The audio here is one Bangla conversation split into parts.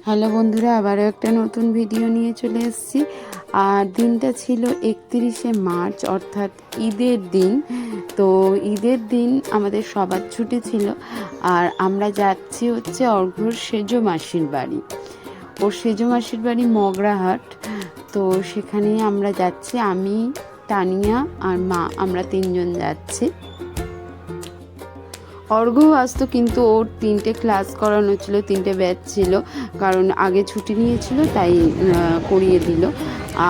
হ্যালো বন্ধুরা, আবারও একটা নতুন ভিডিও নিয়ে চলে এসেছি। আর দিনটা ছিল 31শে মার্চ, অর্থাৎ ঈদের দিন। তো ঈদের দিন আমাদের সবার ছুটি ছিল। আর আমরা যাচ্ছি হচ্ছে অর্ঘ্যর সেজো মাসির বাড়ি। ওর সেজো মাসির বাড়ি মগরাহাট। তো সেখানেই আমরা যাচ্ছি, আমি, তানিয়া আর মা, আমরা তিনজন যাচ্ছি। অর্ঘ্য আসতো, কিন্তু ওর 3টে ক্লাস করানো ছিল, 3টে ব্যাচ ছিল, কারণ আগে ছুটি নিয়েছিল তাই করিয়ে দিল।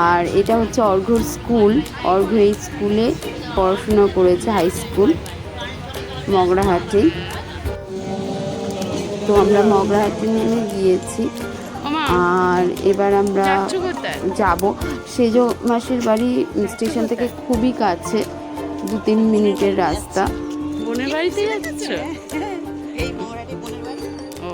আর এটা হচ্ছে অর্ঘ্যর স্কুল। অর্ঘ্য এই স্কুলে পড়াশোনা করেছে, হাই স্কুল মগরাহাটে। তো আমরা মগরাহাটে নেমে গিয়েছি। আর এবার আমরা যাব সেজো মাসির বাড়ি। স্টেশন থেকে খুবই কাছে, 2-3 মিনিটের রাস্তা। বোনের বাড়িতে যাচ্ছ? এই মগরাহাটি বোনের বাড়ি। ও,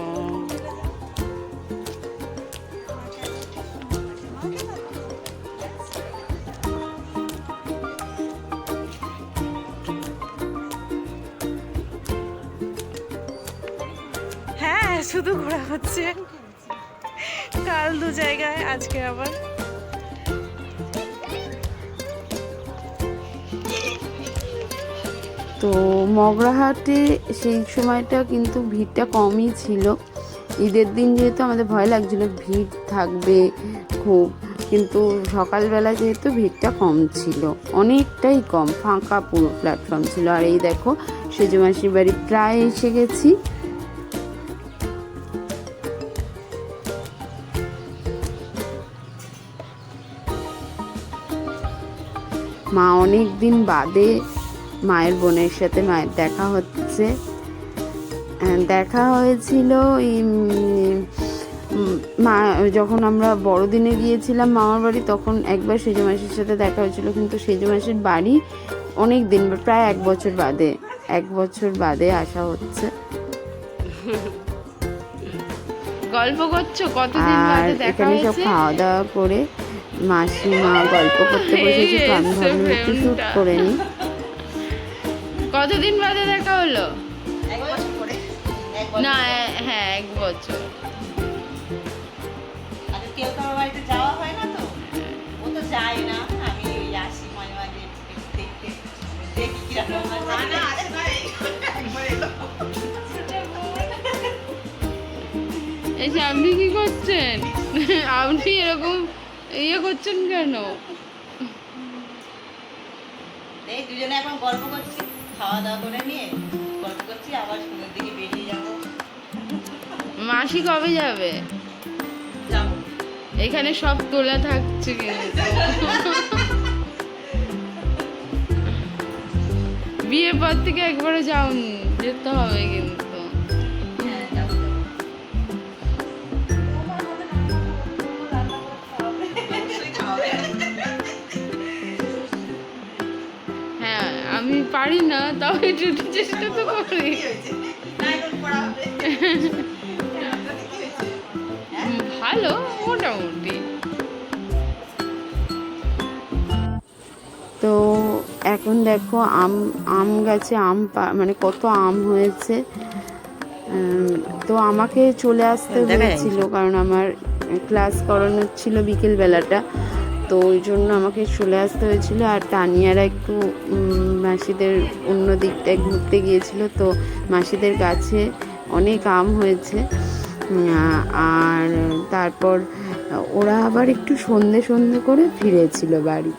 হ্যাঁ, শুধু ঘোরা হচ্ছে। কাল 2 জায়গায়, আজকে আবার। তো মগরাহাটে সেই সময়টা কিন্তু ভিড়টা কমই ছিল। ঈদের দিন যেহেতু আমাদের ভয় লাগছিল ভিড় থাকবে খুব, কিন্তু সকালবেলা যেহেতু ভিড়টা কম ছিল, অনেকটাই কম, ফাঁকা পুরো প্ল্যাটফর্ম ছিল। আর এই দেখো সেজো মাসির বাড়ি প্রায় এসে গেছি। মা অনেক দিন বাদে মায়ের বোনের সাথে মায়ের দেখা হচ্ছে। দেখা হয়েছিল মা যখন আমরা বড়দিনে গিয়েছিলাম মামার বাড়ি, তখন একবার সেজো মাসির সাথে দেখা হয়েছিল, কিন্তু সেজো মাসির বাড়ি অনেক দিন, প্রায় 1 বছর বাদে আসা হচ্ছে। গল্প করছো? কতদিন বাদে দেখা এখানে সব হয়েছে? খাওয়া দাওয়া করে মাসিমা গল্প করতে বসেছে, তো আমি ভাবলাম একটু শ্যুট করে নিই। কতদিন বাদে দেখা হলো? 1 বছর পরে। না, হ্যাঁ, 1 বছর। আর কেউ কারোর বাড়িতে যাওয়া হয় না, তো ও তো যায় না, আমি আসি মাঝে মাঝে দেখতে, দেখি কিরকম না আসে না, একবার এলো। এই যে আপনি কি করছেন? আপনি এরকম করছেন কেন? এই দুজনে এখন গল্প করছি, খাওয়া দাওয়া করে নিয়ে গল্প করছি, আবার স্কুলের দিকে বেরিয়ে যাবো। মাসি কবে যাবে? যাবো। এখানে সব তোলা থাকছে কিন্তু। বিয়ের পর থেকে একবারও যাওনি, যেতে হবে কিন্তু। হ্যাঁ, যাবো। হ্যাঁ, আমি পারি না, তাও একটু চেষ্টা তো করি। ভালো, মোটামুটি। তো এখন দেখো আম গাছে মানে কত আম হয়েছে। তো আমাকে চলে আসতে হয়েছিল, কারণ আমার ক্লাস করানোর ছিল বিকেলবেলাটা, তো ওই জন্য আমাকে চলে আসতে হয়েছিল। আর তানিয়ারা একটু মাসিদের অন্য দিকটায় ঘুরতে গিয়েছিল, তো মাসিদের গাছে অনেক আম হয়েছে। আর তারপর ওরা আবার একটু সন্ধে করে ফিরেছিল বাড়ি।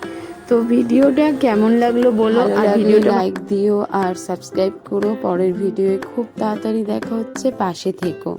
তো ভিডিওটা কেমন লাগলো বলো, আর ভিডিওটা লাইক দিও আর সাবস্ক্রাইব করো। পরের ভিডিওয়ে খুব তাড়াতাড়ি দেখা হচ্ছে, পাশে থেকো।